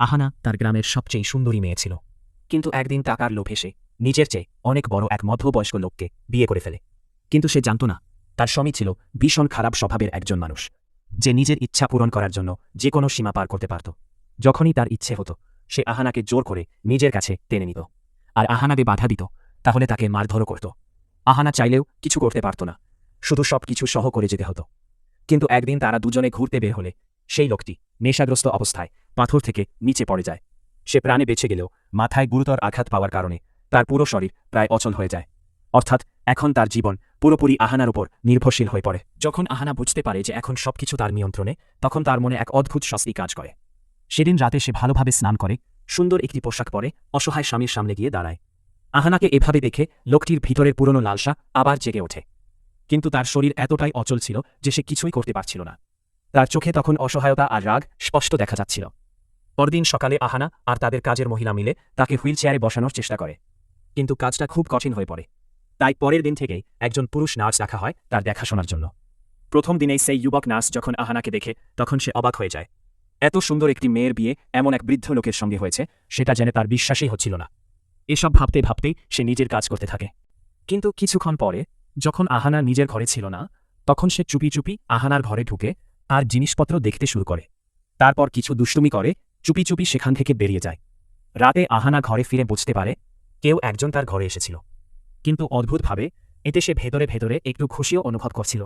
আহানা তার গ্রামের সবচেয়ে সুন্দরী মেয়ে ছিল, কিন্তু একদিন টাকার লোভে সে নিজের চেয়ে অনেক বড় এক মধ্যবয়স্ক লোককে বিয়ে করে ফেলে। কিন্তু সে জানত না তার স্বামী ছিল ভীষণ খারাপ স্বভাবের একজন মানুষ, যে নিজের ইচ্ছা পূরণ করার জন্য যে কোনো সীমা পার করতে পারত। যখনই তার ইচ্ছে হতো সে আহানাকে জোর করে নিজের কাছে টেনে নিত, আর আহানাকে বাধা দিত তাহলে তাকে মারধরও করত। আহানা চাইলেও কিছু করতে পারত না, শুধু সব কিছু সহ করে যেতে হতো। কিন্তু একদিন তারা দুজনে ঘুরতে বের হলে সেই লোকটি নেশাগ্রস্ত অবস্থায় পাথর থেকে নিচে পড়ে যায়। সে প্রাণে বেঁচে গেলেও মাথায় গুরুতর আঘাত পাওয়ার কারণে তার পুরো শরীর প্রায় অচল হয়ে যায়। অর্থাৎ এখন তার জীবন পুরোপুরি আহানার উপর নির্ভরশীল হয়ে পড়ে। যখন আহানা বুঝতে পারে যে এখন সবকিছু তার নিয়ন্ত্রণে, তখন তার মনে এক অদ্ভুত স্বস্তি কাজ করে। সেদিন রাতে সে ভালোভাবে স্নান করে, সুন্দর একটি পোশাক পরে অসহায় স্বামীর সামনে গিয়ে দাঁড়ায়। আহানাকে এভাবে দেখে লোকটির ভিতরের পুরনো লালসা আবার জেগে ওঠে, কিন্তু তার শরীর এতটাই অচল ছিল যে সে কিছুই করতে পারছিল না। তার চোখে তখন অসহায়তা আর রাগ স্পষ্ট দেখা যাচ্ছিল। পরদিন সকালে আহানা আর তাদের কাজের মহিলা মিলে তাকে হুইল চেয়ারে বসানোর চেষ্টা করে, কিন্তু কাজটা খুব কঠিন হয়ে পড়ে। তাই পরের দিন থেকেই একজন পুরুষ নার্স রাখা হয় তার দেখাশোনার জন্য। প্রথম দিনেই সেই যুবক নার্স যখন আহানাকে দেখে তখন সে অবাক হয়ে যায়। এত সুন্দর একটি মেয়ের বিয়ে এমন এক বৃদ্ধ লোকের সঙ্গে হয়েছে সেটা জেনে তার বিশ্বাসই হচ্ছিল না। এসব ভাবতে ভাবতেই সে নিজের কাজ করতে থাকে। কিন্তু কিছুক্ষণ পরে যখন আহানা নিজের ঘরে ছিল না, তখন সে চুপি চুপি আহানার ঘরে ঢুকে আর জিনিসপত্র দেখতে শুরু করে। তারপর কিছু দুষ্টুমি করে চুপি চুপি সেখান থেকে বেরিয়ে যায়। রাতে আহানা ঘরে ফিরে বুঝতে পারে কেউ একজন তার ঘরে এসেছিল, কিন্তু অদ্ভুতভাবে এতে সে ভেতরে ভেতরে একটু খুশিও অনুভব করছিল।